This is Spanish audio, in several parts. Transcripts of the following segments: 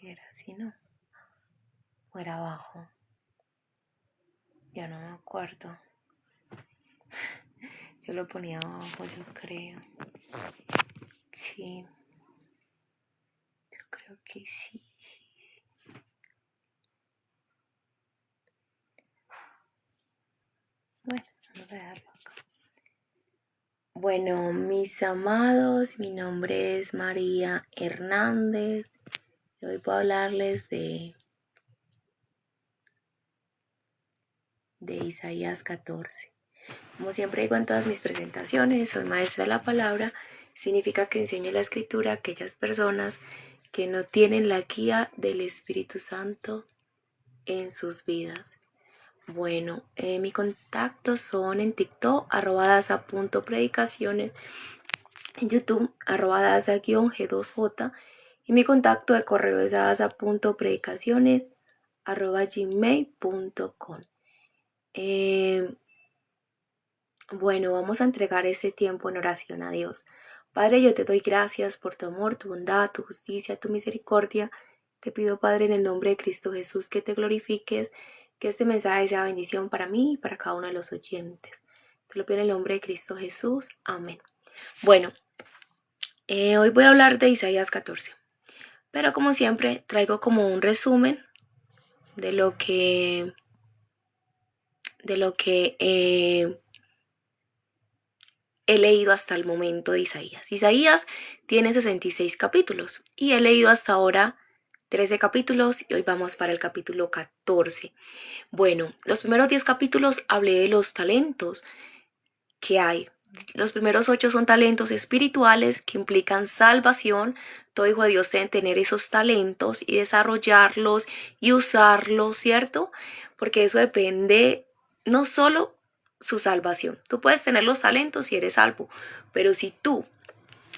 Era así, ¿no? O era abajo. Ya no me acuerdo. Yo lo ponía abajo, yo creo. Sí. Yo creo que sí. Bueno, vamos a dejarlo acá. Bueno, mis amados, mi nombre es María Hernández. Hoy voy a hablarles de Isaías 14. Como siempre digo en todas mis presentaciones, soy maestra de la palabra. Significa que enseño la escritura a aquellas personas que no tienen la guía del Espíritu Santo en sus vidas. Bueno, mis contactos son en TikTok, @daza.predicaciones, en YouTube, @daza_g2j, y mi contacto de correo es daza.predicaciones@gmail.com. Bueno, vamos a entregar este tiempo en oración a Dios. Padre, yo te doy gracias por tu amor, tu bondad, tu justicia, tu misericordia. Te pido, Padre, en el nombre de Cristo Jesús, que te glorifiques, que este mensaje sea bendición para mí y para cada uno de los oyentes. Te lo pido en el nombre de Cristo Jesús. Amén. Bueno, hoy voy a hablar de Isaías 14, pero como siempre traigo como un resumen de lo que he leído hasta el momento de Isaías. Isaías tiene 66 capítulos y he leído hasta ahora 13 capítulos y hoy vamos para el capítulo 14. Bueno, los primeros 10 capítulos hablé de los talentos que hay. Los primeros 8 son talentos espirituales que implican salvación. Todo hijo de Dios debe tener esos talentos y desarrollarlos y usarlos, ¿cierto? Porque eso depende no solo su salvación. Tú puedes tener los talentos si eres salvo, pero si tú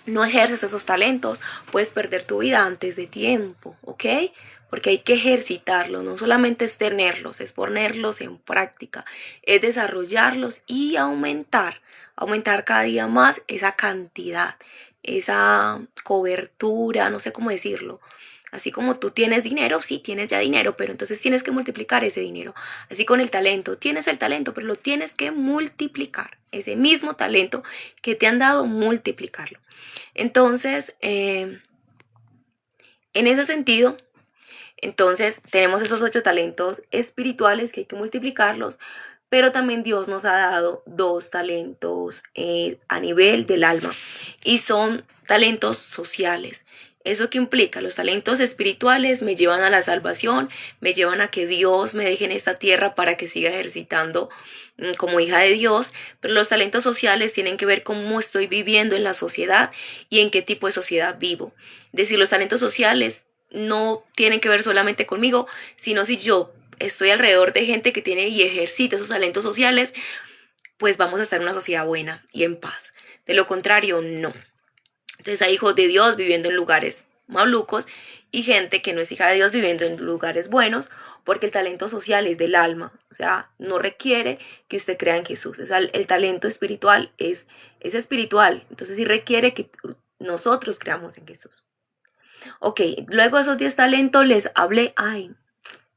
no ejerces esos talentos, puedes perder tu vida antes de tiempo, ¿ok? Porque hay que ejercitarlos, no solamente es tenerlos, es ponerlos en práctica, es desarrollarlos y aumentar cada día más esa cantidad, esa cobertura, no sé cómo decirlo. Así como tú tienes dinero, sí tienes ya dinero, pero entonces tienes que multiplicar ese dinero. Así con el talento, tienes el talento, pero lo tienes que multiplicar. Ese mismo talento que te han dado, multiplicarlo. Entonces, en ese sentido, entonces tenemos esos 8 talentos espirituales que hay que multiplicarlos, pero también Dios nos ha dado 2 talentos a nivel del alma y son talentos sociales. ¿Eso qué implica? Los talentos espirituales me llevan a la salvación, me llevan a que Dios me deje en esta tierra para que siga ejercitando como hija de Dios, pero los talentos sociales tienen que ver cómo estoy viviendo en la sociedad y en qué tipo de sociedad vivo. Es decir, los talentos sociales no tienen que ver solamente conmigo, sino si yo estoy alrededor de gente que tiene y ejercita esos talentos sociales, pues vamos a estar en una sociedad buena y en paz. De lo contrario, no. Entonces hay hijos de Dios viviendo en lugares malucos y gente que no es hija de Dios viviendo en lugares buenos, porque el talento social es del alma, o sea, no requiere que usted crea en Jesús. El talento espiritual es espiritual, entonces sí requiere que nosotros creamos en Jesús. Ok, luego de esos 10 talentos les hablé,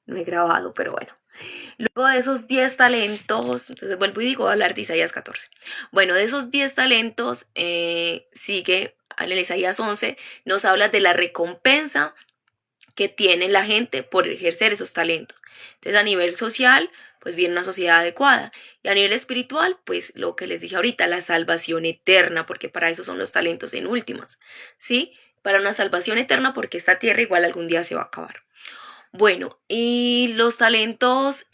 no he grabado, pero bueno. Luego de esos 10 talentos, entonces vuelvo y digo, voy a hablar de Isaías 14. Bueno, de esos 10 talentos, sigue en Isaías 11, nos habla de la recompensa que tiene la gente por ejercer esos talentos. Entonces, a nivel social, pues viene una sociedad adecuada. Y a nivel espiritual, pues lo que les dije ahorita, la salvación eterna, porque para eso son los talentos en últimas, ¿sí? Para una salvación eterna, porque esta tierra igual algún día se va a acabar. Bueno, y los talentos,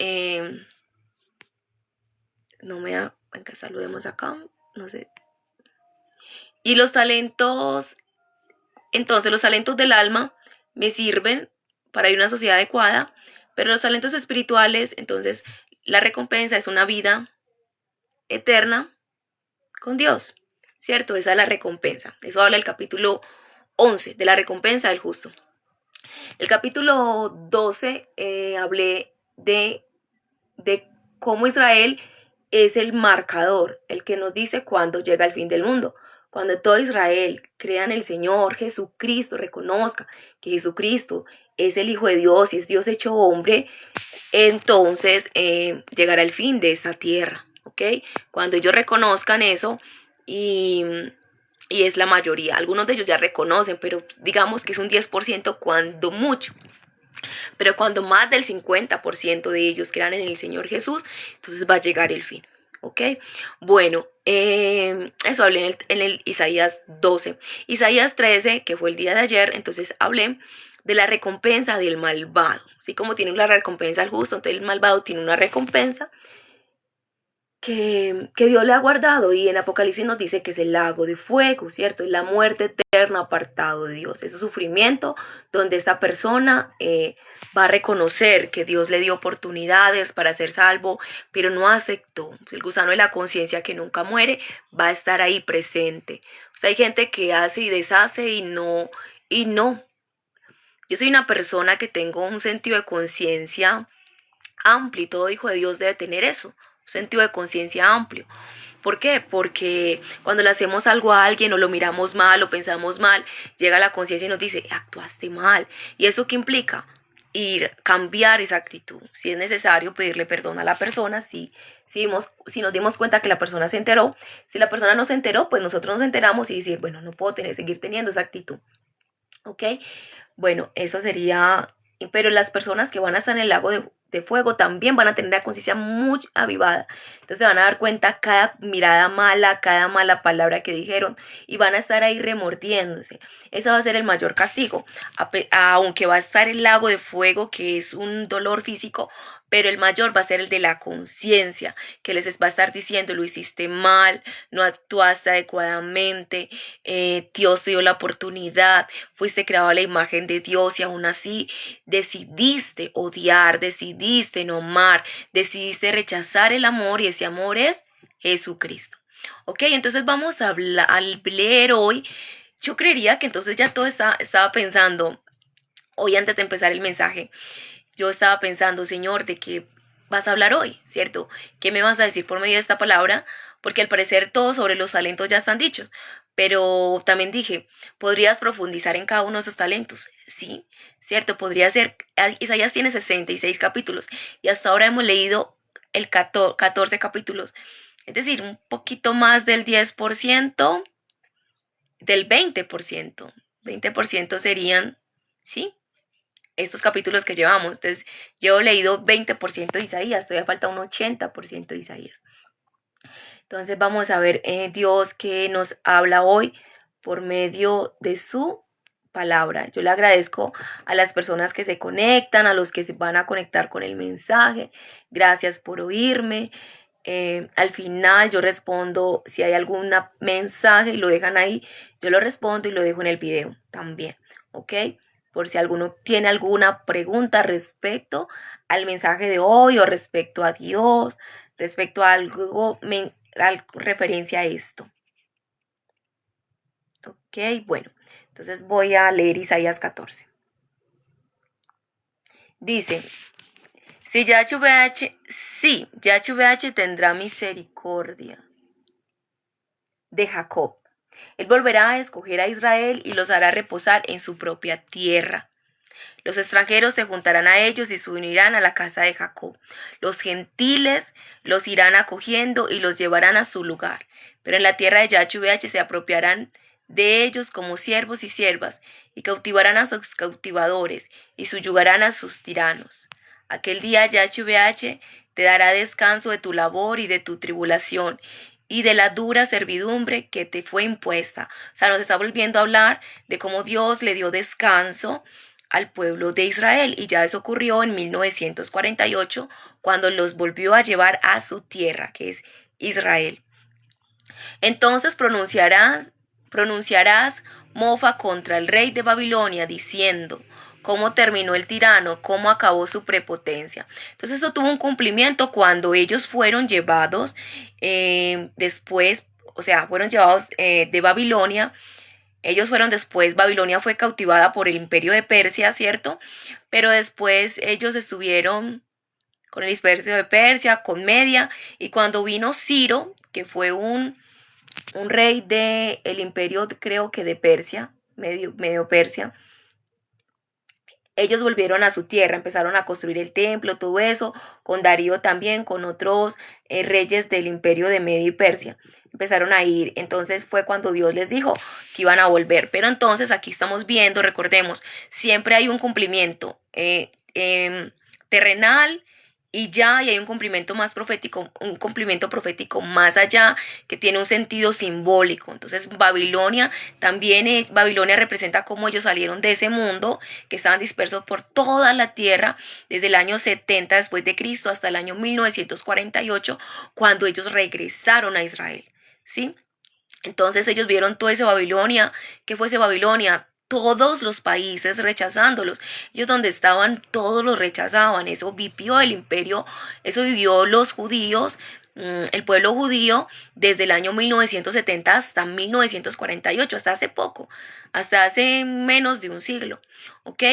no me da, venga, saludemos acá, no sé. Y los talentos, entonces los talentos del alma me sirven para ir a una sociedad adecuada, pero los talentos espirituales, entonces la recompensa es una vida eterna con Dios, ¿cierto? Esa es la recompensa. Eso habla el capítulo 11 de la recompensa del justo. El capítulo 12 hablé de cómo Israel es el marcador, el que nos dice cuándo llega el fin del mundo. cuando todo Israel crea en el Señor Jesucristo, reconozca que Jesucristo es el Hijo de Dios y es Dios hecho hombre, entonces llegará el fin de esa tierra, ¿ok? Cuando ellos reconozcan eso y, y es la mayoría, algunos de ellos ya reconocen, pero digamos que es un 10% cuando mucho. Pero cuando más del 50% de ellos crean en el Señor Jesús, entonces va a llegar el fin. ¿Ok? Bueno, eso hablé en el Isaías 12. Isaías 13, que fue el día de ayer, entonces hablé de la recompensa del malvado. Así como tiene una recompensa al justo, entonces el malvado tiene una recompensa que Dios le ha guardado, y en Apocalipsis nos dice que es el lago de fuego, ¿cierto? Es la muerte eterna apartado de Dios, ese sufrimiento donde esta persona va a reconocer que Dios le dio oportunidades para ser salvo, pero no aceptó. El gusano de la conciencia que nunca muere va a estar ahí presente. O sea, hay gente que hace y deshace y no. Yo soy una persona que tengo un sentido de conciencia amplio, y todo hijo de Dios debe tener eso, un sentido de conciencia amplio. ¿Por qué? Porque cuando le hacemos algo a alguien o lo miramos mal o pensamos mal, llega la conciencia y nos dice, actuaste mal. ¿Y eso qué implica? Cambiar esa actitud. Si es necesario pedirle perdón a la persona, si nos dimos cuenta que la persona se enteró. Si la persona no se enteró, pues nosotros nos enteramos y decir, bueno, no puedo seguir teniendo esa actitud. ¿Ok? Bueno, eso sería, pero las personas que van a estar en el lago de fuego también van a tener la conciencia muy avivada. Entonces se van a dar cuenta cada mirada mala, cada mala palabra que dijeron, y van a estar ahí remordiéndose. Ese va a ser el mayor castigo. Aunque va a estar el lago de fuego, que es un dolor físico, pero el mayor va a ser el de la conciencia, que les va a estar diciendo, lo hiciste mal, no actuaste adecuadamente, Dios te dio la oportunidad, fuiste creado a la imagen de Dios y aún así decidiste odiar, decidiste no amar, decidiste rechazar el amor, y ese amor es Jesucristo. Ok, entonces vamos a leer hoy. Yo creería que entonces ya todo estaba pensando, hoy antes de empezar el mensaje, yo estaba pensando, Señor, ¿de qué vas a hablar hoy? ¿Cierto? ¿Qué me vas a decir por medio de esta palabra? Porque al parecer todo sobre los talentos ya están dichos. Pero también dije, ¿podrías profundizar en cada uno de esos talentos? Sí, cierto, podría ser. Isaías tiene 66 capítulos y hasta ahora hemos leído el 14 capítulos. Es decir, un poquito más del 10%, del 20%. 20% serían, ¿sí? Estos capítulos que llevamos. Entonces, yo he leído 20% de Isaías, todavía falta un 80% de Isaías. Entonces, vamos a ver Dios que nos habla hoy por medio de su palabra. Yo le agradezco a las personas que se conectan, a los que se van a conectar con el mensaje. Gracias por oírme. Al final yo respondo si hay algún mensaje y lo dejan ahí, yo lo respondo y lo dejo en el video también, ¿ok? Por si alguno tiene alguna pregunta respecto al mensaje de hoy o respecto a Dios, respecto a algo referencia a esto. Ok, bueno, entonces voy a leer Isaías 14. Dice, si Yahweh tendrá misericordia de Jacob. Él volverá a escoger a Israel y los hará reposar en su propia tierra. Los extranjeros se juntarán a ellos y se unirán a la casa de Jacob. Los gentiles los irán acogiendo y los llevarán a su lugar. Pero en la tierra de Yahweh se apropiarán de ellos como siervos y siervas, y cautivarán a sus cautivadores, y subyugarán a sus tiranos. Aquel día Yahweh te dará descanso de tu labor y de tu tribulación, y de la dura servidumbre que te fue impuesta. O sea, nos está volviendo a hablar de cómo Dios le dio descanso al pueblo de Israel, y ya eso ocurrió en 1948, cuando los volvió a llevar a su tierra, que es Israel. Entonces pronunciarás mofa contra el rey de Babilonia, diciendo, cómo terminó el tirano, cómo acabó su prepotencia. Entonces eso tuvo un cumplimiento cuando ellos fueron llevados después, o sea, fueron llevados de Babilonia. Ellos fueron después, Babilonia fue cautivada por el imperio de Persia, ¿cierto? Pero después ellos estuvieron con el imperio de Persia, con Media, y cuando vino Ciro, que fue un un rey del imperio, creo que de Persia, medio Persia. Ellos volvieron a su tierra, empezaron a construir el templo, todo eso, con Darío también, con otros reyes del imperio de Medio y Persia. Empezaron a ir, entonces fue cuando Dios les dijo que iban a volver. Pero entonces aquí estamos viendo, recordemos, siempre hay un cumplimiento terrenal y hay un cumplimiento más profético, un cumplimiento profético más allá que tiene un sentido simbólico. Entonces Babilonia también Babilonia representa cómo ellos salieron de ese mundo que estaban dispersos por toda la tierra desde el año 70 después de Cristo hasta el año 1948 cuando ellos regresaron a Israel, ¿sí? Entonces ellos vieron todo ese Babilonia. ¿Qué fue ese Babilonia? Todos los países rechazándolos. Ellos donde estaban, todos los rechazaban. Eso vivió el imperio, eso vivió los judíos, el pueblo judío, desde el año 1970 hasta 1948, hasta hace poco, hasta hace menos de un siglo. ¿Ok?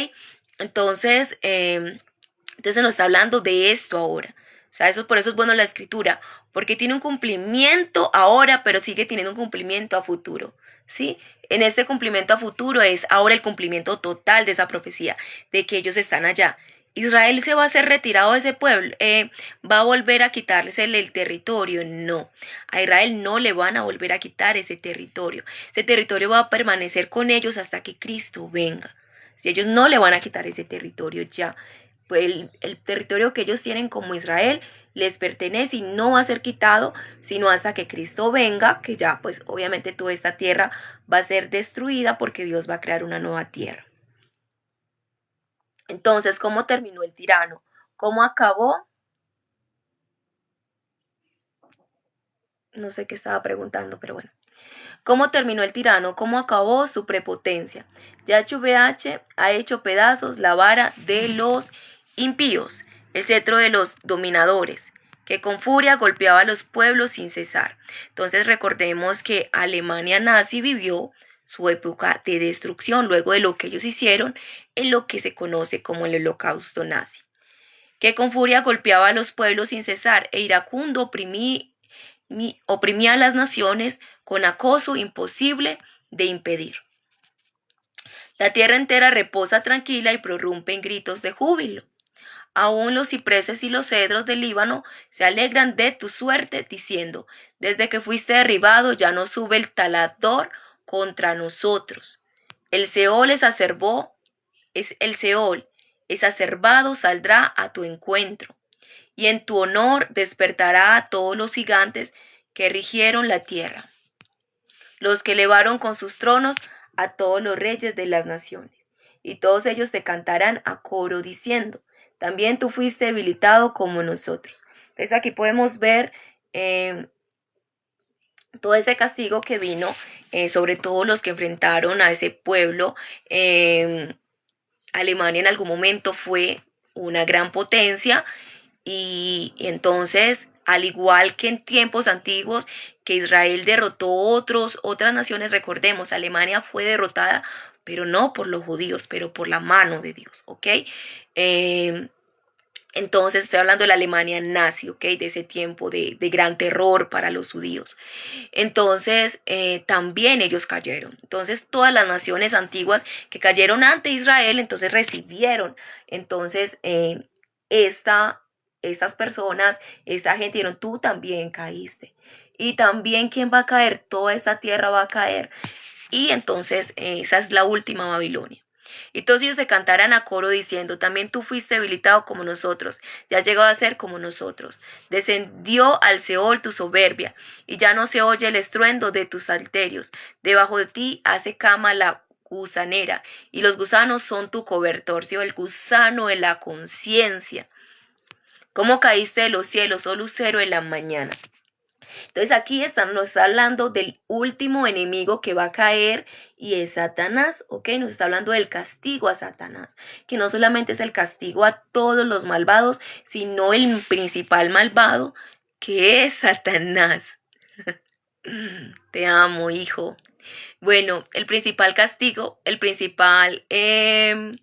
Entonces, entonces nos está hablando de esto ahora. O sea, eso por eso es bueno la escritura, porque tiene un cumplimiento ahora, pero sigue teniendo un cumplimiento a futuro, ¿sí? En este cumplimiento a futuro es ahora el cumplimiento total de esa profecía, de que ellos están allá. Israel se va a ser retirado de ese pueblo, va a volver a quitarse el territorio. No, a Israel no le van a volver a quitar ese territorio. Ese territorio va a permanecer con ellos hasta que Cristo venga. Si ellos no le van a quitar ese territorio ya. Pues el territorio que ellos tienen como Israel les pertenece y no va a ser quitado sino hasta que Cristo venga, que ya pues obviamente toda esta tierra va a ser destruida porque Dios va a crear una nueva tierra. Entonces, ¿cómo terminó el tirano? ¿Cómo acabó? No sé qué estaba preguntando, pero bueno. ¿Cómo terminó el tirano? ¿Cómo acabó su prepotencia? YHVH ha hecho pedazos la vara de los impíos, el cetro de los dominadores, que con furia golpeaba a los pueblos sin cesar. Entonces recordemos que Alemania nazi vivió su época de destrucción luego de lo que ellos hicieron en lo que se conoce como el holocausto nazi, que con furia golpeaba a los pueblos sin cesar e iracundo oprimía a las naciones con acoso imposible de impedir. La tierra entera reposa tranquila y prorrumpe en gritos de júbilo. Aún los cipreses y los cedros del Líbano se alegran de tu suerte, diciendo, desde que fuiste derribado ya no sube el talador contra nosotros. El Seol el Seol exacerbado saldrá a tu encuentro, y en tu honor despertará a todos los gigantes que rigieron la tierra, los que elevaron con sus tronos a todos los reyes de las naciones. Y todos ellos te cantarán a coro diciendo, también tú fuiste debilitado como nosotros. Entonces aquí podemos ver todo ese castigo que vino sobre todos los que enfrentaron a ese pueblo. Alemania en algún momento fue una gran potencia y entonces, al igual que en tiempos antiguos, que Israel derrotó otras naciones, recordemos, Alemania fue derrotada, pero no por los judíos, pero por la mano de Dios, ¿ok? Entonces estoy hablando de la Alemania nazi, ¿ok? De ese tiempo de gran terror para los judíos. Entonces también ellos cayeron. Entonces todas las naciones antiguas que cayeron ante Israel, entonces recibieron. Entonces esas personas, esa gente dijeron, tú también caíste. Y también, ¿quién va a caer? Toda esa tierra va a caer. Y entonces esa es la última Babilonia. Y todos ellos se cantarán a coro diciendo, también tú fuiste debilitado como nosotros, ya has llegado a ser como nosotros. Descendió al Seol tu soberbia, y ya no se oye el estruendo de tus salterios. Debajo de ti hace cama la gusanera, y los gusanos son tu cobertor, ¿sí? El gusano de la conciencia. ¿Cómo caíste de los cielos, oh lucero de la mañana? Entonces aquí nos está hablando del último enemigo que va a caer y es Satanás, ¿ok? Nos está hablando del castigo a Satanás, que no solamente es el castigo a todos los malvados, sino el principal malvado, que es Satanás. Te amo, hijo. Bueno, el principal castigo, el principal que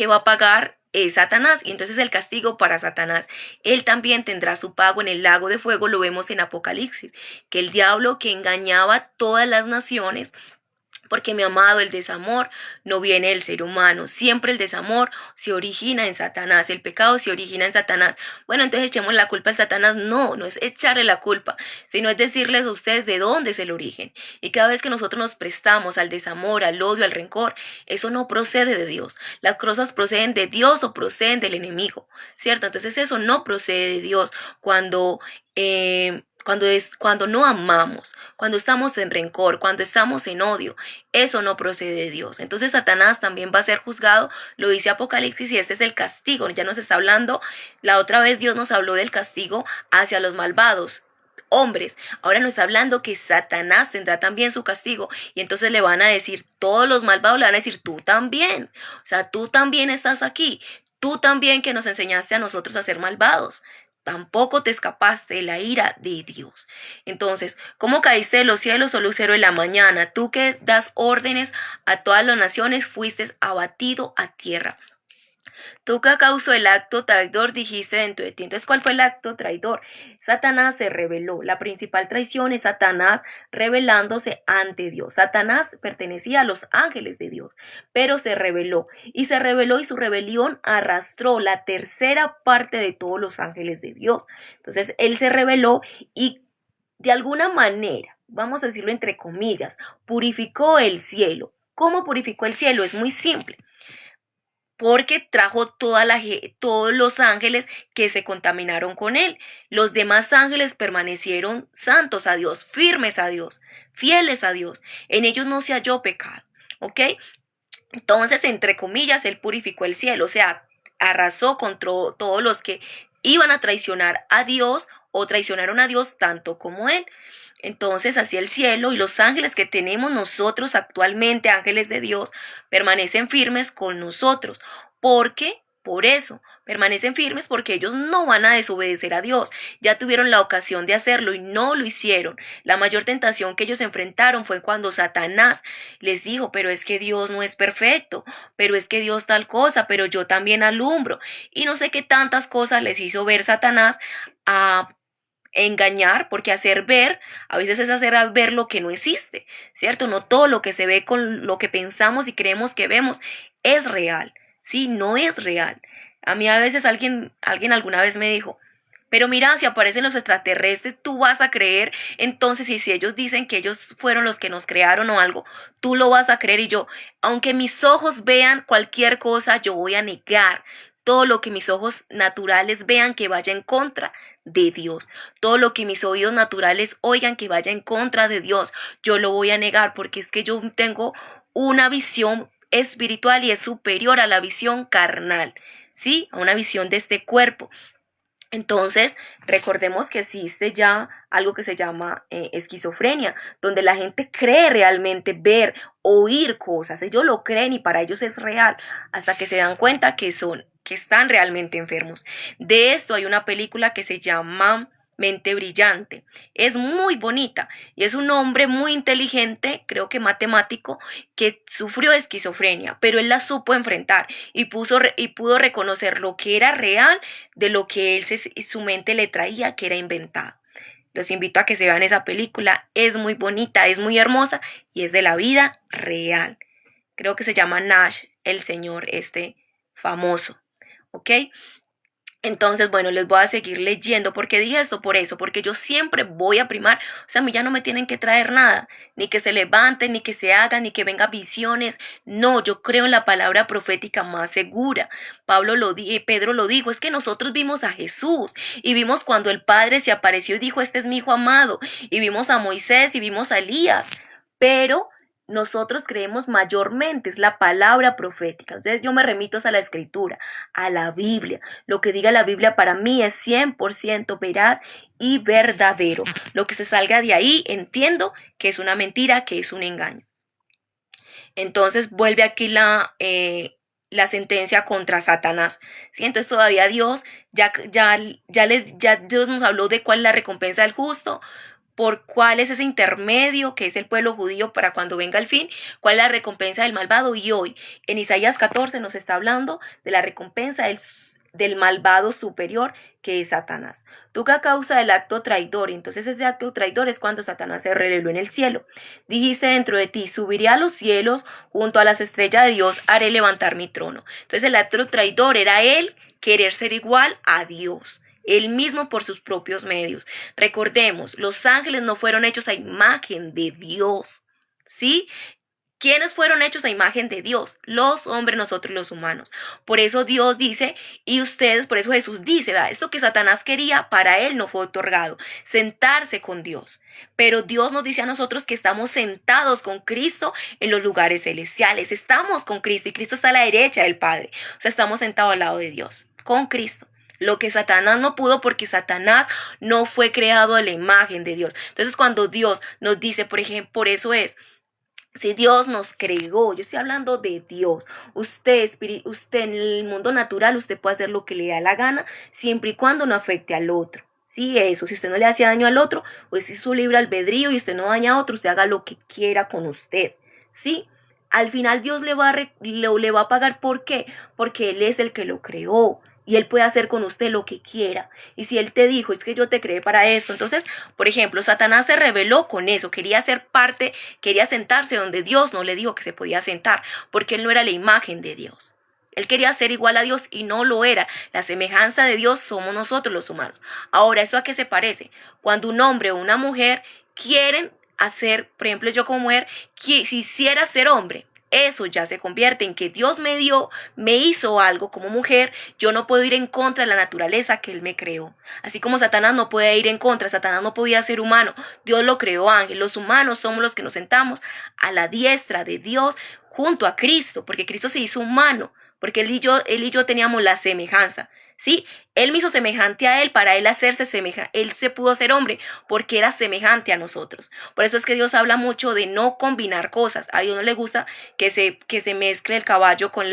va a pagar es Satanás, y entonces el castigo para Satanás. Él también tendrá su pago en el lago de fuego, lo vemos en Apocalipsis, que el diablo que engañaba a todas las naciones, porque mi amado, el desamor no viene del ser humano. Siempre el desamor se origina en Satanás. El pecado se origina en Satanás. Bueno, entonces echemos la culpa al Satanás. No, no es echarle la culpa, sino es decirles a ustedes de dónde es el origen. Y cada vez que nosotros nos prestamos al desamor, al odio, al rencor, eso no procede de Dios. Las cosas proceden de Dios o proceden del enemigo, ¿cierto? Entonces eso no procede de Dios cuando no amamos, cuando estamos en rencor, cuando estamos en odio, eso no procede de Dios. Entonces Satanás también va a ser juzgado, lo dice Apocalipsis, y este es el castigo. Ya nos está hablando, la otra vez Dios nos habló del castigo hacia los malvados hombres. Ahora nos está hablando que Satanás tendrá también su castigo, y entonces le van a decir, todos los malvados le van a decir, tú también, o sea, tú también estás aquí, tú también que nos enseñaste a nosotros a ser malvados. Tampoco te escapaste de la ira de Dios. Entonces, ¿cómo caíste de los cielos, oh lucero de la mañana? Tú que das órdenes a todas las naciones, fuiste abatido a tierra. Tú que a causa del acto traidor dijiste dentro de ti. Entonces, ¿cuál fue el acto traidor? Satanás se rebeló. La principal traición es Satanás rebelándose ante Dios. Satanás pertenecía a los ángeles de Dios, pero se rebeló. Y se rebeló, y su rebelión arrastró la tercera parte de todos los ángeles de Dios. Entonces, él se rebeló y de alguna manera, vamos a decirlo entre comillas, purificó el cielo. ¿Cómo purificó el cielo? Es muy simple. Porque trajo todos los ángeles que se contaminaron con él. Los demás ángeles permanecieron santos a Dios, firmes a Dios, fieles a Dios. En ellos no se halló pecado, ¿ok? Entonces, entre comillas, él purificó el cielo, o sea, arrasó contra todos los que iban a traicionar a Dios o traicionaron a Dios tanto como él. Entonces, así el cielo y los ángeles que tenemos nosotros actualmente, ángeles de Dios, permanecen firmes con nosotros. ¿Por qué? Por eso, permanecen firmes porque ellos no van a desobedecer a Dios. Ya tuvieron la ocasión de hacerlo y no lo hicieron. La mayor tentación que ellos enfrentaron fue cuando Satanás les dijo, pero es que Dios no es perfecto, pero es que Dios tal cosa, pero yo también alumbro. Y no sé qué tantas cosas les hizo ver Satanás a engañar, porque hacer ver, a veces es hacer ver lo que no existe, ¿cierto? No todo lo que se ve con lo que pensamos y creemos que vemos es real, ¿sí? No es real. A mí a veces alguien alguna vez me dijo, pero mira, si aparecen los extraterrestres, tú vas a creer, entonces, y si ellos dicen que ellos fueron los que nos crearon o algo, tú lo vas a creer. Y yo, aunque mis ojos vean cualquier cosa, yo voy a negar todo lo que mis ojos naturales vean que vaya en contra de Dios. Todo lo que mis oídos naturales oigan que vaya en contra de Dios, yo lo voy a negar, porque es que yo tengo una visión espiritual y es superior a la visión carnal, ¿sí? A una visión de este cuerpo. Entonces, recordemos que existe ya algo que se llama esquizofrenia, donde la gente cree realmente ver, oír cosas. Ellos lo creen y para ellos es real, hasta que se dan cuenta que están realmente enfermos. De esto hay una película que se llama Mente Brillante. Es muy bonita y es un hombre muy inteligente, creo que matemático, que sufrió esquizofrenia, pero él la supo enfrentar y pudo reconocer lo que era real de lo que su mente le traía que era inventado. Los invito a que se vean esa película. Es muy bonita, es muy hermosa y es de la vida real. Creo que se llama Nash, el señor famoso. ¿Ok? Entonces, bueno, les voy a seguir leyendo. ¿Por qué dije esto? Por eso, porque yo siempre voy a primar. O sea, a mí ya no me tienen que traer nada, ni que se levanten, ni que se hagan, ni que vengan visiones. No, yo creo en la palabra profética más segura. Pedro lo dijo, es que nosotros vimos a Jesús y vimos cuando el Padre se apareció y dijo, este es mi hijo amado. Y vimos a Moisés y vimos a Elías. Pero nosotros creemos mayormente es la palabra profética. Entonces yo me remito a la escritura, a la Biblia. Lo que diga la Biblia para mí es 100% veraz y verdadero. Lo que se salga de ahí entiendo que es una mentira, que es un engaño. Entonces vuelve aquí la sentencia contra Satanás. ¿Sí? Entonces todavía Dios, ya Dios nos habló de cuál es la recompensa del justo. por cuál es ese intermedio que es el pueblo judío para cuando venga el fin, cuál es la recompensa del malvado. Y hoy en Isaías 14 nos está hablando de la recompensa del malvado superior que es Satanás. Tú que a causa del acto traidor, entonces ese acto traidor es cuando Satanás se reveló en el cielo. Dijiste dentro de ti, subiré a los cielos, junto a las estrellas de Dios haré levantar mi trono. Entonces el acto traidor era él querer ser igual a Dios. Él mismo por sus propios medios. Recordemos, los ángeles no fueron hechos a imagen de Dios, ¿sí? ¿Quiénes fueron hechos a imagen de Dios? Los hombres, nosotros los humanos. Por eso Dios dice, y ustedes, por eso Jesús dice, ¿verdad? Esto que Satanás quería, para él no fue otorgado, sentarse con Dios. Pero Dios nos dice a nosotros que estamos sentados con Cristo en los lugares celestiales. Estamos con Cristo y Cristo está a la derecha del Padre. O sea, estamos sentados al lado de Dios, con Cristo. Lo que Satanás no pudo porque Satanás no fue creado a la imagen de Dios. Entonces cuando Dios nos dice, por ejemplo, por eso es, si Dios nos creó, yo estoy hablando de Dios, usted en el mundo natural, usted puede hacer lo que le da la gana, siempre y cuando no afecte al otro. Sí, eso, si usted no le hace daño al otro, pues es su libre albedrío y usted no daña a otro, usted haga lo que quiera con usted. Sí, al final Dios le va a pagar, ¿por qué? Porque Él es el que lo creó. Y Él puede hacer con usted lo que quiera. Y si Él te dijo, es que yo te creé para esto. Entonces, por ejemplo, Satanás se rebeló con eso. Quería ser parte, quería sentarse donde Dios no le dijo que se podía sentar. Porque Él no era la imagen de Dios. Él quería ser igual a Dios y no lo era. La semejanza de Dios somos nosotros los humanos. Ahora, ¿eso a qué se parece? Cuando un hombre o una mujer quieren hacer, por ejemplo, yo como mujer, quisiera ser hombre. Eso ya se convierte en que Dios me hizo algo como mujer, yo no puedo ir en contra de la naturaleza que Él me creó. Así como Satanás no puede ir en contra, Satanás no podía ser humano, Dios lo creó ángel. Los humanos somos los que nos sentamos a la diestra de Dios junto a Cristo, porque Cristo se hizo humano, porque él y yo teníamos la semejanza. ¿Sí? Él me hizo semejante a Él para Él hacerse semejante. Él se pudo hacer hombre porque era semejante a nosotros. Por eso es que Dios habla mucho de no combinar cosas. A Dios no le gusta que se mezcle el caballo con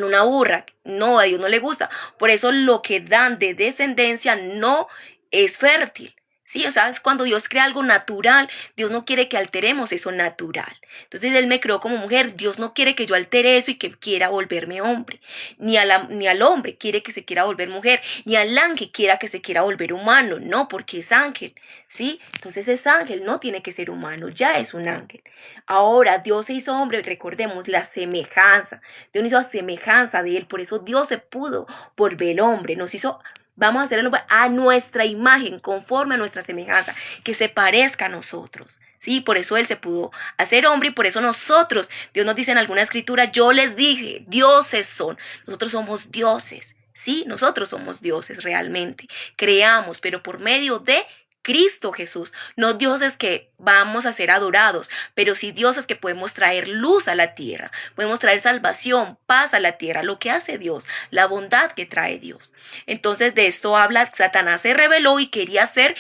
una burra. No, a Dios no le gusta. Por eso lo que dan de descendencia no es fértil. Sí, o sea, es cuando Dios crea algo natural, Dios no quiere que alteremos eso natural. Entonces Él me creó como mujer, Dios no quiere que yo altere eso y que quiera volverme hombre. Ni al hombre quiere que se quiera volver mujer, ni al ángel quiera que se quiera volver humano. No, porque es ángel, ¿sí? Entonces es ángel, no tiene que ser humano, ya es un ángel. Ahora Dios se hizo hombre, recordemos la semejanza. Dios hizo a semejanza de Él, por eso Dios se pudo volver hombre, nos hizo. Vamos a hacer el hombre a nuestra imagen, conforme a nuestra semejanza, que se parezca a nosotros. Sí, por eso Él se pudo hacer hombre y por eso nosotros, Dios nos dice en alguna escritura, yo les dije, dioses son. Nosotros somos dioses. Sí, nosotros somos dioses realmente. Creamos, pero por medio de Cristo Jesús, no dioses que vamos a ser adorados, pero sí dioses que podemos traer luz a la tierra, podemos traer salvación, paz a la tierra, lo que hace Dios, la bondad que trae Dios. Entonces de esto habla, Satanás se rebeló y quería ser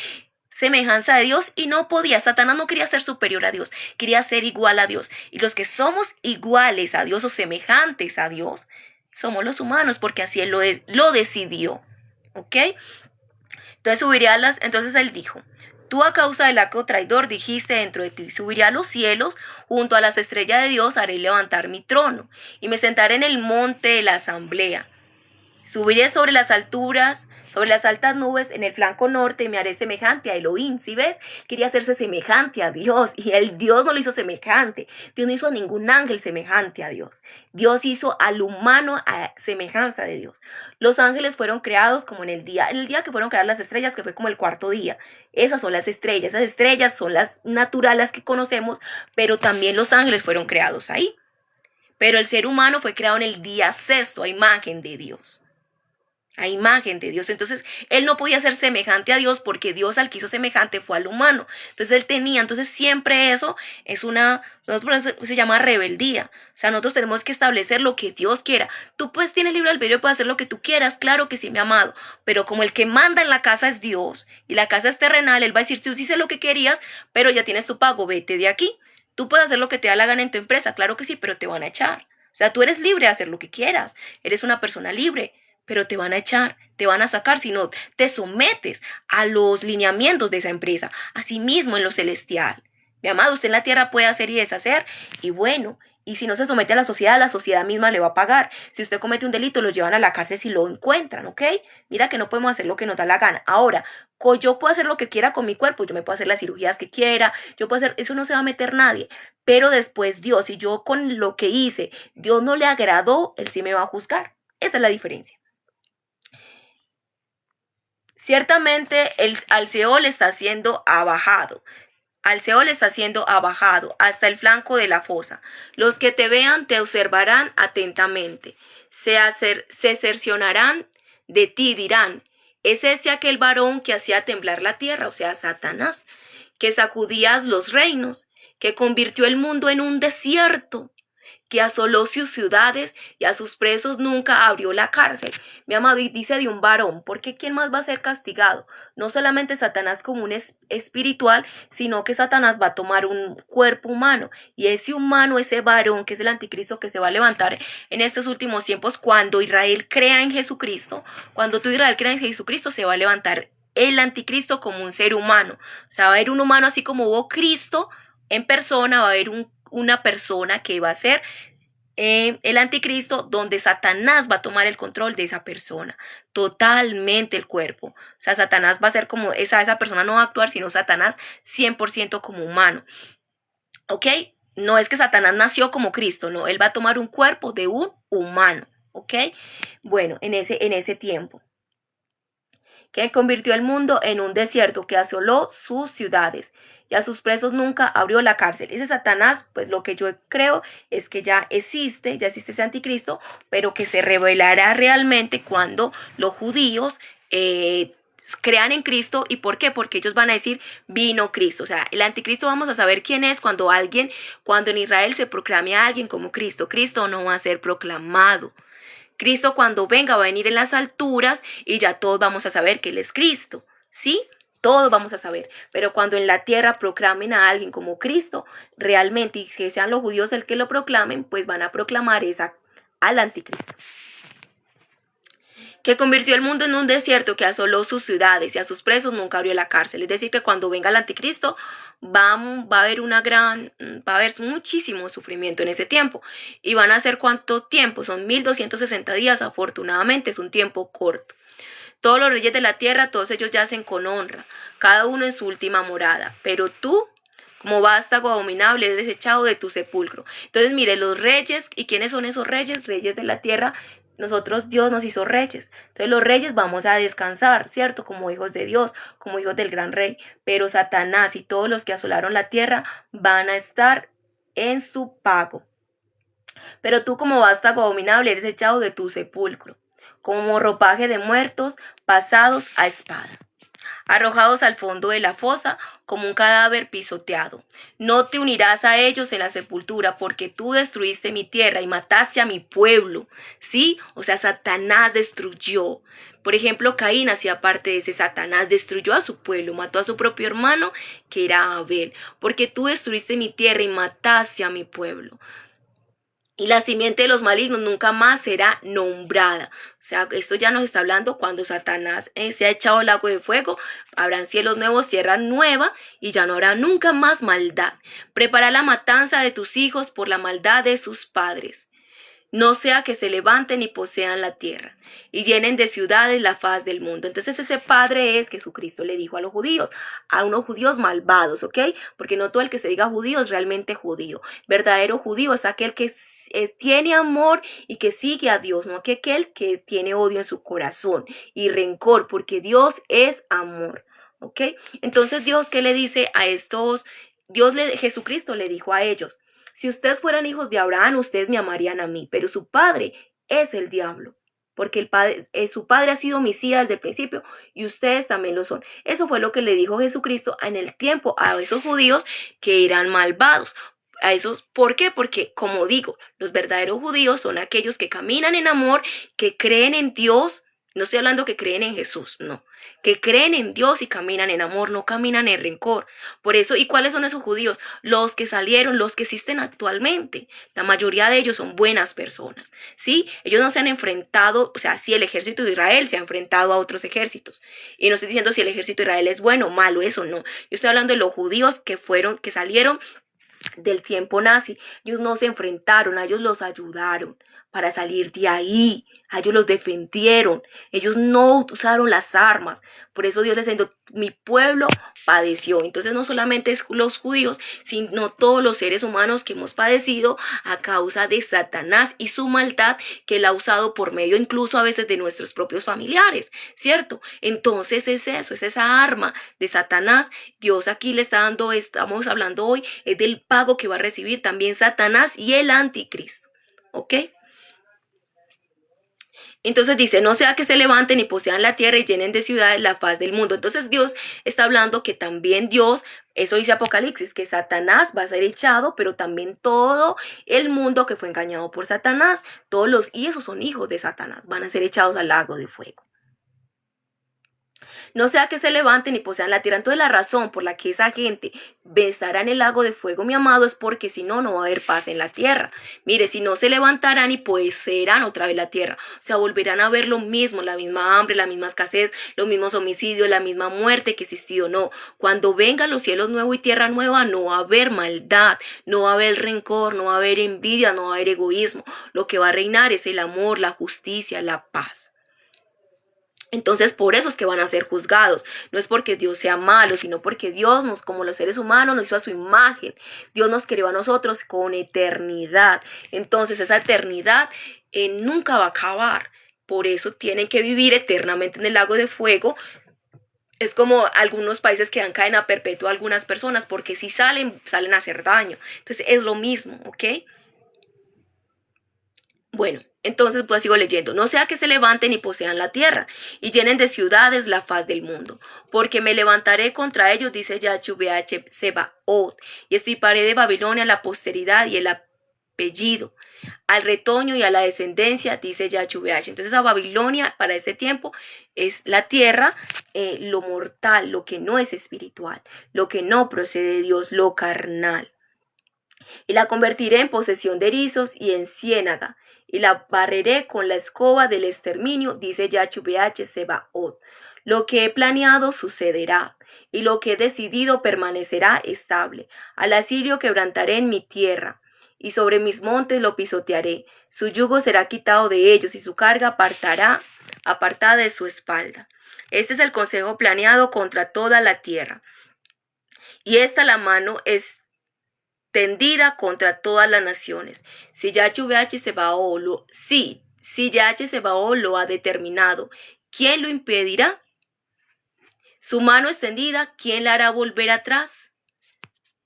semejanza de Dios y no podía. Satanás no quería ser superior a Dios, quería ser igual a Dios. Y los que somos iguales a Dios o semejantes a Dios, somos los humanos, porque así Él lo decidió. ¿Ok? Entonces Él dijo, tú a causa del acto traidor dijiste dentro de ti, subiré a los cielos, junto a las estrellas de Dios haré levantar mi trono, y me sentaré en el monte de la asamblea. Subiré sobre las alturas, sobre las altas nubes en el flanco norte y me haré semejante a Elohim. ¿Sí ves? Quería hacerse semejante a Dios y Dios no lo hizo semejante. Dios no hizo a ningún ángel semejante a Dios. Dios hizo al humano a semejanza de Dios. Los ángeles fueron creados como en el día que fueron creadas las estrellas, que fue como el cuarto día. Esas son las estrellas. Esas estrellas son las naturales que conocemos, pero también los ángeles fueron creados ahí. Pero el ser humano fue creado en el día sexto a imagen de Dios. A imagen de Dios. Entonces él no podía ser semejante a Dios porque Dios al que hizo semejante fue al humano. Entonces él tenía, entonces siempre eso es por eso se llama rebeldía. O sea, nosotros tenemos que establecer lo que Dios quiera. Tú pues tienes libre albedrío, puedes hacer lo que tú quieras, claro que sí, mi amado, pero como el que manda en la casa es Dios y la casa es terrenal, Él va a decir, tú hice lo que querías, pero ya tienes tu pago, vete de aquí. Tú puedes hacer lo que te da la gana en tu empresa, claro que sí, pero te van a echar. O sea, tú eres libre de hacer lo que quieras, eres una persona libre. pero te van a echar, te van a sacar si no te sometes a los lineamientos de esa empresa. Asimismo en lo celestial. Mi amado, usted en la tierra puede hacer y deshacer, y bueno, y si no se somete a la sociedad misma le va a pagar. Si usted comete un delito, lo llevan a la cárcel si lo encuentran, ¿ok? Mira que no podemos hacer lo que nos da la gana. Ahora, yo puedo hacer lo que quiera con mi cuerpo, yo me puedo hacer las cirugías que quiera, yo puedo hacer, eso no se va a meter nadie. Pero después Dios, si yo con lo que hice, Dios no le agradó, Él sí me va a juzgar. Esa es la diferencia. Ciertamente al Seol está siendo abajado. Al Seol está siendo abajado hasta el flanco de la fosa. Los que te vean te observarán atentamente. Se cercionarán de ti, dirán, ¿es ese aquel varón que hacía temblar la tierra, o sea, Satanás, que sacudía los reinos, que convirtió el mundo en un desierto, que asoló sus ciudades y a sus presos nunca abrió la cárcel? Mi amado, y dice de un varón, porque ¿quién más va a ser castigado? No solamente Satanás como un espiritual, sino que Satanás va a tomar un cuerpo humano, y ese humano, ese varón, que es el anticristo que se va a levantar en estos últimos tiempos, cuando Israel crea en Jesucristo, cuando tú Israel crea en Jesucristo, se va a levantar el anticristo como un ser humano. O sea, va a haber un humano así como hubo Cristo en persona, va a haber una persona que va a ser el anticristo, donde Satanás va a tomar el control de esa persona, totalmente el cuerpo. O sea, Satanás va a ser como, esa persona no va a actuar, sino Satanás 100% como humano. ¿Ok? No es que Satanás nació como Cristo, no, él va a tomar un cuerpo de un humano. ¿Ok? Bueno, en ese tiempo, que convirtió el mundo en un desierto, que asoló sus ciudades y a sus presos nunca abrió la cárcel. Ese Satanás, pues lo que yo creo es que ya existe ese anticristo, pero que se revelará realmente cuando los judíos crean en Cristo. ¿Y por qué? Porque ellos van a decir, vino Cristo. O sea, el anticristo vamos a saber quién es cuando en Israel se proclame a alguien como Cristo. Cristo no va a ser proclamado. Cristo cuando venga va a venir en las alturas y ya todos vamos a saber que Él es Cristo, ¿sí? Todos vamos a saber, pero cuando en la tierra proclamen a alguien como Cristo, realmente, y que sean los judíos el que lo proclamen, pues van a proclamar al anticristo. Que convirtió el mundo en un desierto, que asoló sus ciudades y a sus presos nunca abrió la cárcel. Es decir, que cuando venga el anticristo va a haber muchísimo sufrimiento en ese tiempo. ¿Y van a ser cuánto tiempo? Son 1260 días, afortunadamente es un tiempo corto. Todos los reyes de la tierra, todos ellos yacen con honra, cada uno en su última morada. Pero tú, como vástago abominable, eres echado de tu sepulcro. Entonces, mire, los reyes, ¿y quiénes son esos reyes? Reyes de la tierra. Nosotros, Dios nos hizo reyes. Entonces los reyes vamos a descansar, ¿cierto? Como hijos de Dios, como hijos del gran rey. Pero Satanás y todos los que asolaron la tierra van a estar en su pago. Pero tú, como vástago abominable, eres echado de tu sepulcro, como ropaje de muertos pasados a espada, arrojados al fondo de la fosa como un cadáver pisoteado. No te unirás a ellos en la sepultura, porque tú destruiste mi tierra y mataste a mi pueblo. ¿Sí? O sea, Satanás destruyó. Por ejemplo, Caín hacía parte de ese Satanás, destruyó a su pueblo, mató a su propio hermano, que era Abel, porque tú destruiste mi tierra y mataste a mi pueblo. Y la simiente de los malignos nunca más será nombrada. O sea, esto ya nos está hablando cuando Satanás se ha echado al lago de fuego. Habrán cielos nuevos, tierra nueva, y ya no habrá nunca más maldad. Prepara la matanza de tus hijos por la maldad de sus padres. No sea que se levanten y posean la tierra y llenen de ciudades la faz del mundo. Entonces ese padre es, Jesucristo le dijo a los judíos, a unos judíos malvados, ¿ok? Porque no todo el que se diga judío es realmente judío. Verdadero judío es aquel que tiene amor y que sigue a Dios, no aquel que tiene odio en su corazón y rencor, porque Dios es amor, ¿ok? Entonces Dios, ¿qué le dice a estos? Jesucristo le dijo a ellos, si ustedes fueran hijos de Abraham, ustedes me amarían a mí, pero su padre es el diablo, porque su padre ha sido homicida desde el principio y ustedes también lo son. Eso fue lo que le dijo Jesucristo en el tiempo a esos judíos que eran malvados. ¿Por qué? Porque, como digo, los verdaderos judíos son aquellos que caminan en amor, que creen en Dios, No estoy hablando que creen en Jesús, no. Que creen en Dios y caminan en amor, no caminan en rencor. Por eso, ¿y cuáles son esos judíos? Los que salieron, los que existen actualmente. La mayoría de ellos son buenas personas, ¿sí? Ellos no se han enfrentado, o sea, sí el ejército de Israel se ha enfrentado a otros ejércitos. Y no estoy diciendo si el ejército de Israel es bueno o malo, eso no. Yo estoy hablando de los judíos que salieron del tiempo nazi. Ellos no se enfrentaron, a ellos los ayudaron para salir de ahí. A ellos los defendieron. Ellos no usaron las armas. Por eso Dios les dijo, mi pueblo padeció. Entonces no solamente es los judíos, sino todos los seres humanos que hemos padecido a causa de Satanás y su maldad que él ha usado por medio incluso a veces de nuestros propios familiares, ¿cierto? Entonces es eso, es esa arma de Satanás. Dios aquí le está dando, estamos hablando hoy, es del pago que va a recibir también Satanás y el anticristo, ¿ok? Entonces dice, no sea que se levanten y posean la tierra y llenen de ciudades la faz del mundo. Entonces Dios está hablando que también Dios, eso dice Apocalipsis, que Satanás va a ser echado, pero también todo el mundo que fue engañado por Satanás, y esos son hijos de Satanás, van a ser echados al lago de fuego. No sea que se levanten y posean la tierra. Entonces la razón por la que esa gente estará en el lago de fuego, mi amado, es porque si no, no va a haber paz en la tierra. Mire, si no se levantarán y poseerán otra vez la tierra. O sea, volverán a ver lo mismo, la misma hambre, la misma escasez, los mismos homicidios, la misma muerte que existió. No, cuando vengan los cielos nuevos y tierra nueva, no va a haber maldad, no va a haber rencor, no va a haber envidia, no va a haber egoísmo. Lo que va a reinar es el amor, la justicia, la paz. Entonces, por eso es que van a ser juzgados. No es porque Dios sea malo, sino porque Dios nos, como los seres humanos, nos hizo a su imagen. Dios nos creó a nosotros con eternidad. Entonces, esa eternidad nunca va a acabar. Por eso tienen que vivir eternamente en el lago de fuego. Es como algunos países que dan cadena perpetua a algunas personas, porque si salen a hacer daño. Entonces, es lo mismo, ¿ok? Bueno, entonces pues sigo leyendo. No sea que se levanten y posean la tierra y llenen de ciudades la faz del mundo, porque me levantaré contra ellos, dice Yahweh Sebaot, y estiparé de Babilonia la posteridad y el apellido, al retoño y a la descendencia, dice Yahweh. Entonces a Babilonia para ese tiempo es la tierra, lo mortal, lo que no es espiritual, lo que no procede de Dios, lo carnal. Y la convertiré en posesión de erizos y en ciénaga, y la barreré con la escoba del exterminio, dice Yahweh Sebaot. Lo que he planeado sucederá, y lo que he decidido permanecerá estable. Al asirio quebrantaré en mi tierra, y sobre mis montes lo pisotearé. Su yugo será quitado de ellos, y su carga apartada de su espalda. Este es el consejo planeado contra toda la tierra. Y esta la mano es tendida contra todas las naciones. Si Yahweh Sebaot lo ha determinado, ¿quién lo impedirá? Su mano extendida, ¿quién la hará volver atrás?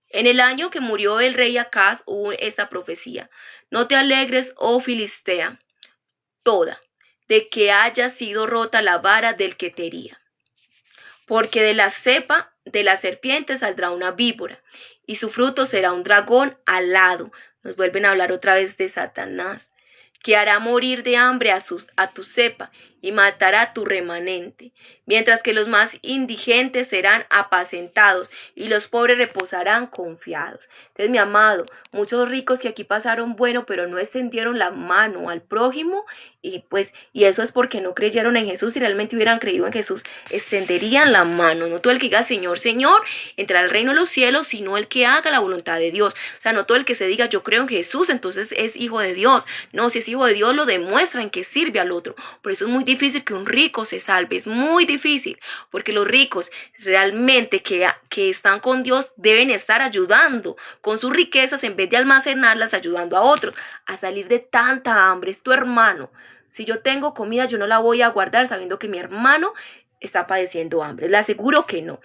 En el año que murió el rey Acaz hubo esta profecía. No te alegres, oh Filistea, toda, de que haya sido rota la vara del que te hería. Porque de la cepa de la serpiente saldrá una víbora, y su fruto será un dragón alado. Nos vuelven a hablar otra vez de Satanás, que hará morir de hambre a tu cepa y matará a tu remanente, mientras que los más indigentes serán apacentados y los pobres reposarán confiados. Entonces, mi amado, muchos ricos que aquí pasaron bueno, pero no extendieron la mano al prójimo, y eso es porque no creyeron en Jesús. Si realmente hubieran creído en Jesús, extenderían la mano. No todo el que diga Señor, Señor, entrará al reino de los cielos, sino el que haga la voluntad de Dios. O sea, no todo el que se diga yo creo en Jesús, entonces es hijo de Dios. No, si es hijo de Dios, lo demuestra en que sirve al otro. Por eso es muy difícil que un rico se salve, es muy difícil, porque los ricos realmente que están con Dios deben estar ayudando con sus riquezas en vez de almacenarlas, ayudando a otros a salir de tanta hambre. Es tu hermano. Si yo tengo comida, yo no la voy a guardar sabiendo que mi hermano está padeciendo hambre. Le aseguro que no.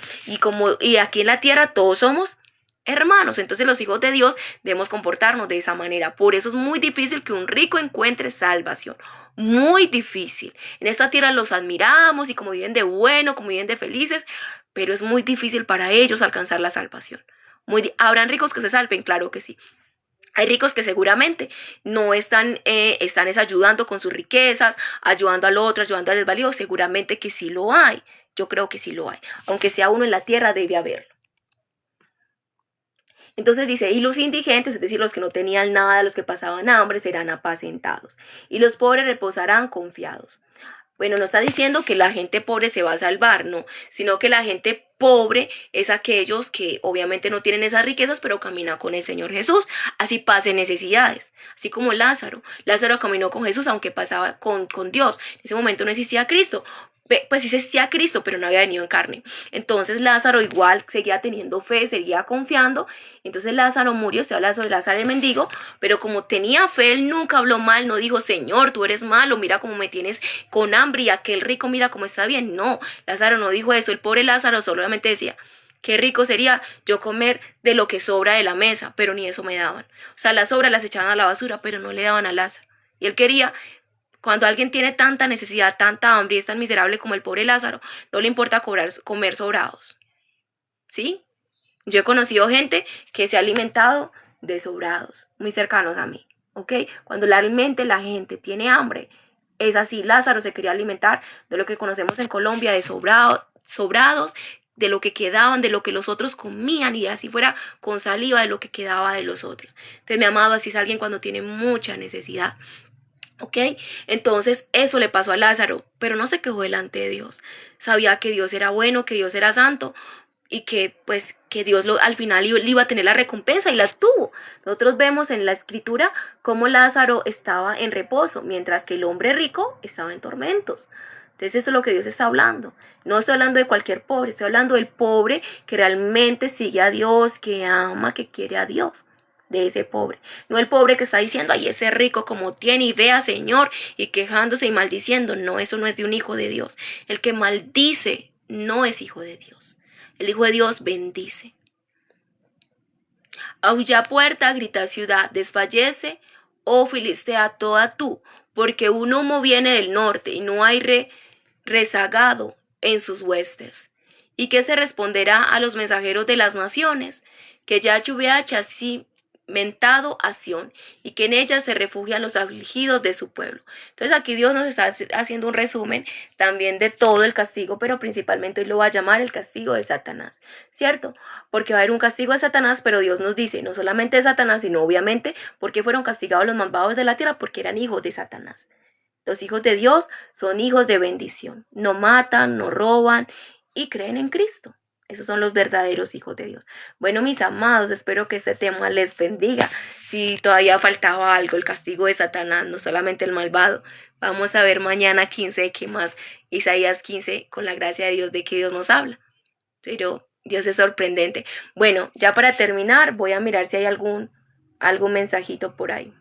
Y aquí en la tierra todos somos hermanos. Entonces los hijos de Dios debemos comportarnos de esa manera. Por eso es muy difícil que un rico encuentre salvación. Muy difícil. En esta tierra los admiramos y como viven de bueno, como viven de felices, pero es muy difícil para ellos alcanzar la salvación. ¿Habrán ricos que se salven? Claro que sí. Hay ricos que seguramente no están ayudando con sus riquezas, ayudando al otro, ayudando al desvalido. Seguramente que sí lo hay. Yo creo que sí lo hay. Aunque sea uno en la tierra, debe haberlo. Entonces dice, y los indigentes, es decir, los que no tenían nada, los que pasaban hambre, serán apacentados. Y los pobres reposarán confiados. Bueno, no está diciendo que la gente pobre se va a salvar, no, sino que la gente pobre es aquellos que obviamente no tienen esas riquezas, pero caminan con el Señor Jesús, así pasen necesidades, así como Lázaro. Lázaro caminó con Jesús, aunque pasaba con Dios. En ese momento no existía Cristo. Pues sí existía Cristo, pero no había venido en carne. Entonces Lázaro igual seguía teniendo fe, seguía confiando. Entonces Lázaro murió, se habla sobre Lázaro el mendigo, pero como tenía fe, él nunca habló mal, no dijo, Señor, tú eres malo, mira cómo me tienes con hambre y aquel rico mira cómo está bien. No, Lázaro no dijo eso, el pobre Lázaro solamente decía, qué rico sería yo comer de lo que sobra de la mesa, pero ni eso me daban. O sea, las sobras las echaban a la basura, pero no le daban a Lázaro. Y él quería, cuando alguien tiene tanta necesidad, tanta hambre y es tan miserable como el pobre Lázaro, no le importa comer sobrados. ¿Sí? Yo he conocido gente que se ha alimentado de sobrados, muy cercanos a mí, ¿ok? Cuando realmente la gente tiene hambre, es así. Lázaro se quería alimentar de lo que conocemos en Colombia, de sobrados, de lo que quedaban, de lo que los otros comían y así fuera con saliva de lo que quedaba de los otros. Entonces, mi amado, así es alguien cuando tiene mucha necesidad. ¿Ok? Entonces eso le pasó a Lázaro, pero no se quejó delante de Dios. Sabía que Dios era bueno, que Dios era santo y que pues que Dios al final iba a tener la recompensa y la tuvo. Nosotros vemos en la escritura cómo Lázaro estaba en reposo, mientras que el hombre rico estaba en tormentos. Entonces eso es lo que Dios está hablando. No estoy hablando de cualquier pobre, estoy hablando del pobre que realmente sigue a Dios, que ama, que quiere a Dios. De ese pobre, no el pobre que está diciendo, ay, ese rico como tiene y vea, Señor, y quejándose y maldiciendo. No, eso no es de un hijo de Dios. El que maldice no es hijo de Dios. El hijo de Dios bendice. Aulla puerta, grita ciudad, desfallece, oh Filistea toda tú, porque un humo viene del norte y no hay rezagado en sus huestes. ¿Y qué se responderá a los mensajeros de las naciones? Que ya chuveacha así mentado a Sión y que en ella se refugian los afligidos de su pueblo. Entonces aquí Dios nos está haciendo un resumen también de todo el castigo, pero principalmente hoy lo va a llamar el castigo de Satanás, ¿cierto? Porque va a haber un castigo de Satanás, pero Dios nos dice, no solamente de Satanás, sino obviamente porque fueron castigados los malvados de la tierra, porque eran hijos de Satanás. Los hijos de Dios son hijos de bendición, no matan, no roban y creen en Cristo. Esos son los verdaderos hijos de Dios. Bueno, mis amados, espero que este tema les bendiga. Si todavía faltaba algo, el castigo de Satanás, no solamente el malvado. Vamos a ver mañana 15 de qué más, Isaías 15, con la gracia de Dios, de que Dios nos habla. Pero Dios es sorprendente. Bueno, ya para terminar, voy a mirar si hay algún mensajito por ahí.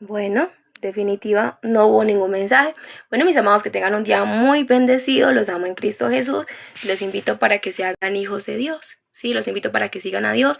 Bueno, definitiva, no hubo ningún mensaje. Bueno, mis amados, que tengan un día muy bendecido. Los amo en Cristo Jesús. Los invito para que se hagan hijos de Dios. Sí, los invito para que sigan a Dios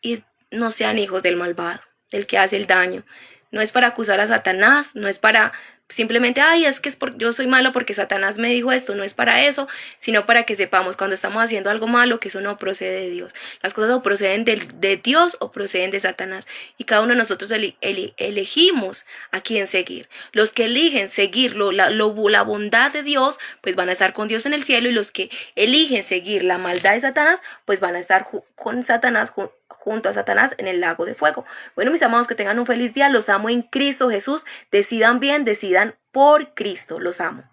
y no sean hijos del malvado, del que hace el daño. No es para acusar a Satanás, no es para simplemente, ay, es que yo soy malo porque Satanás me dijo esto. No es para eso, sino para que sepamos cuando estamos haciendo algo malo que eso no procede de Dios. Las cosas o proceden de Dios o proceden de Satanás. Y cada uno de nosotros elegimos a quién seguir. Los que eligen seguir la bondad de Dios, pues van a estar con Dios en el cielo. Y los que eligen seguir la maldad de Satanás, pues van a estar con Satanás, junto a Satanás en el lago de fuego. Bueno, mis amados, que tengan un feliz día. Los amo en Cristo Jesús. Decidan bien, decidan por Cristo. Los amo.